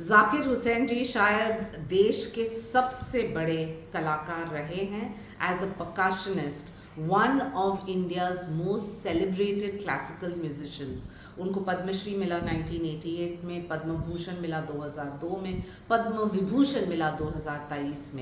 जाकिर हुसैन जी शायद देश के सबसे बड़े कलाकार रहे हैं। As a percussionist, one of India's most celebrated classical musicians. उनको पद्मश्री मिला 1988 में, पद्म भूषण मिला 2002 में, पद्म विभूषण मिला 2023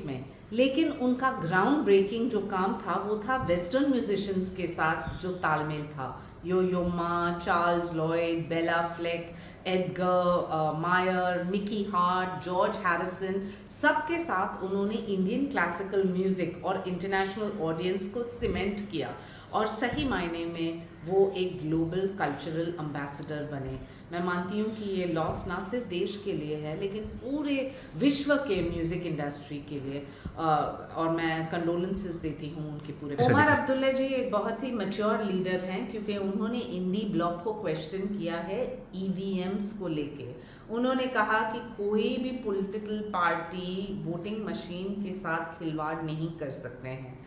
में। लेकिन उनका ग्राउंड ब्रेकिंग जो काम था वो था वेस्टर्न म्यूजिशियंस के साथ जो तालमेल था। Yo Yo Ma, Charles Lloyd, Bela Fleck, Edgar Meyer, Mickey Hart, George Harrison, सबके साथ उन्होंने इंडियन क्लासिकल म्यूज़िक और इंटरनेशनल ऑडियंस को सीमेंट किया और सही मायने में वो एक ग्लोबल कल्चरल एम्बेसडर बने। मैं मानती हूँ कि ये लॉस ना सिर्फ देश के लिए है लेकिन पूरे विश्व के म्यूज़िक इंडस्ट्री के लिए, और मैं कंडोलेंसेस देती हूँ उनके पूरे। उमर अब्दुल्ला जी एक बहुत ही मैच्योर लीडर हैं क्योंकि उन्होंने इंडी ब्लॉक को क्वेश्चन किया है ईवीएम्स को लेके। उन्होंने कहा कि कोई भी पॉलिटिकल पार्टी वोटिंग मशीन के साथ खिलवाड़ नहीं कर सकते हैं।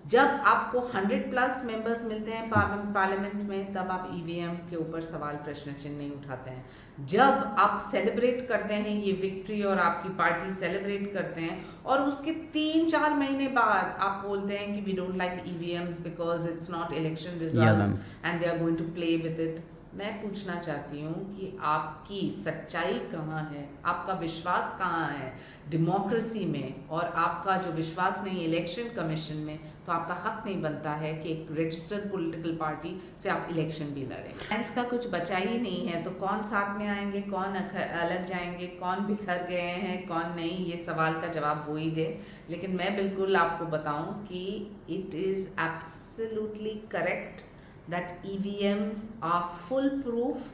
जब आपको 100+ मेंबर्स मिलते हैं पार्लियामेंट में तब आप ईवीएम के ऊपर सवाल प्रश्न चिन्ह नहीं उठाते हैं। जब आप सेलिब्रेट करते हैं ये विक्ट्री और आपकी पार्टी सेलिब्रेट करते हैं और उसके 3-4 महीने बाद आप बोलते हैं कि we don't like EVMs because it's not election results and they are going to play with it. मैं पूछना चाहती हूँ कि आपकी सच्चाई कहाँ है, आपका विश्वास कहाँ है डेमोक्रेसी में, और आपका जो विश्वास नहीं इलेक्शन कमीशन में, तो आपका हक नहीं बनता है कि एक रजिस्टर्ड पॉलिटिकल पार्टी से आप इलेक्शन भी लड़ें। साइंस का कुछ बचा ही नहीं है, तो कौन साथ में आएंगे, कौन अलग जाएंगे, कौन बिखर गए हैं, कौन नहीं, ये सवाल का जवाब वो ही दे। लेकिन मैं बिल्कुल आपको बताऊँ कि it is absolutely correct that EVMs are full proof,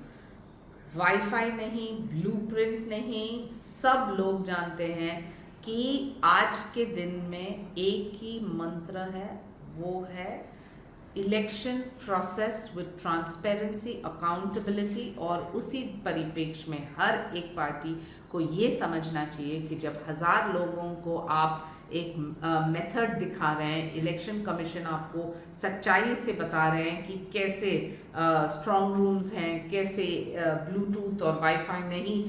wifi नहीं, ब्लूप्रिंट नहीं, सब लोग जानते हैं कि आज के दिन में एक ही मंत्र है, वो है election process with transparency, accountability. और उसी परिप्रेक्ष्य में हर एक पार्टी को ये समझना चाहिए कि जब 1000 लोगों को आप एक मेथड दिखा रहे हैं, इलेक्शन कमीशन आपको सच्चाई से बता रहे हैं कि कैसे स्ट्रॉन्ग रूम्स हैं, कैसे ब्लूटूथ और वाईफाई नहीं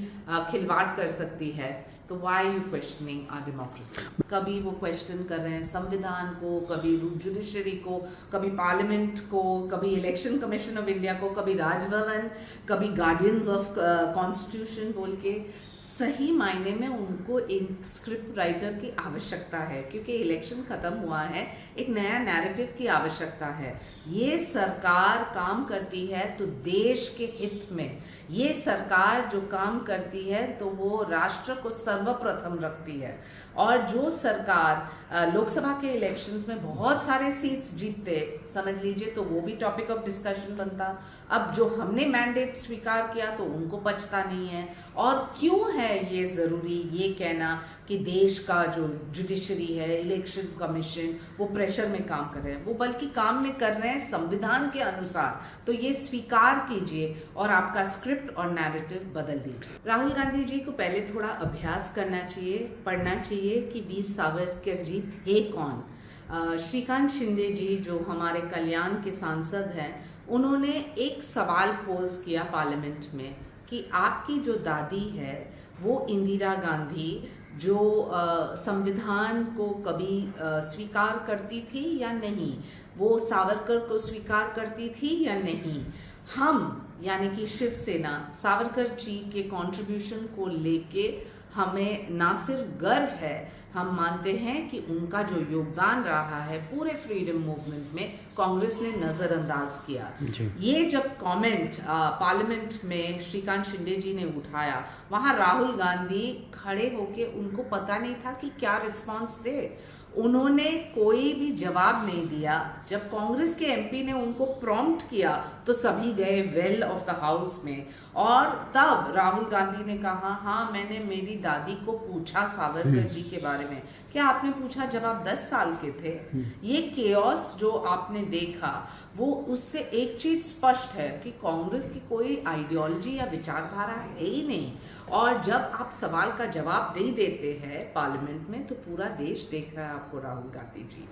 खिलवाड़ कर सकती है, तो why you questioning our democracy. कभी वो क्वेश्चन कर रहे हैं संविधान को, कभी जुडिशरी को, कभी पार्लियामेंट को, कभी इलेक्शन कमीशन ऑफ इंडिया को, कभी राजभवन, कभी गार्डियंस ऑफ कॉन्स्टिट्यूशन बोल के। सही मायने में उनको एक स्क्रिप्ट राइटर की आवश्यकता है क्योंकि इलेक्शन ख़त्म हुआ है, एक नया नैरेटिव की आवश्यकता है। ये सरकार काम करती है तो देश के हित में, ये सरकार जो काम करती है तो वो राष्ट्र को सर्वप्रथम रखती है। और जो सरकार लोकसभा के इलेक्शंस में बहुत सारे सीट्स जीतते, समझ लीजिए, तो वो भी टॉपिक ऑफ डिस्कशन बनता। अब जो हमने मैंडेट स्वीकार किया तो उनको पचता नहीं है। और क्यों है ये ज़रूरी ये कहना कि देश का जो जुडिशरी है, इलेक्शन कमीशन, वो प्रेशर में काम कर रहे हैं, वो बल्कि काम में कर रहे हैं संविधान के अनुसार। तो ये स्वीकार कीजिए और आपका स्क्रिप्ट और नैरेटिव बदल दीजिए। राहुल गांधी जी को पहले थोड़ा अभ्यास करना चाहिए, पढ़ना चाहिए कि वीर सावरकर जी थे कौन। श्रीकांत शिंदे जी जो हमारे कल्याण के सांसद हैं, उन्होंने एक सवाल पोज किया पार्लियामेंट में कि आपकी जो दादी है वो इंदिरा गांधी जो संविधान को कभी स्वीकार करती थी या नहीं, वो सावरकर को स्वीकार करती थी या नहीं। हम यानी कि शिवसेना सावरकर जी के कंट्रीब्यूशन को लेके हमें ना सिर्फ गर्व है, हम मानते हैं कि उनका जो योगदान रहा है पूरे फ्रीडम मूवमेंट में कांग्रेस ने नज़रअंदाज किया। ये जब कमेंट पार्लियामेंट में श्रीकांत शिंदे जी ने उठाया, वहाँ राहुल गांधी खड़े होके, उनको पता नहीं था कि क्या रिस्पांस दे, उन्होंने कोई भी जवाब नहीं दिया। जब कांग्रेस के एमपी ने उनको प्रॉम्प्ट किया तो सभी गए वेल ऑफ द हाउस में, और तब राहुल गांधी ने कहा हाँ मैंने मेरी दादी को पूछा सावरकर जी के बारे में। क्या आपने पूछा जब आप 10 साल के थे? ये केओस जो आपने देखा वो उससे एक चीज स्पष्ट है कि कांग्रेस की कोई आइडियोलॉजी या विचारधारा है ही नहीं। और जब आप सवाल का जवाब नहीं देते हैं पार्लियामेंट में तो पूरा देश देख रहा है आपको, राहुल गांधी जी।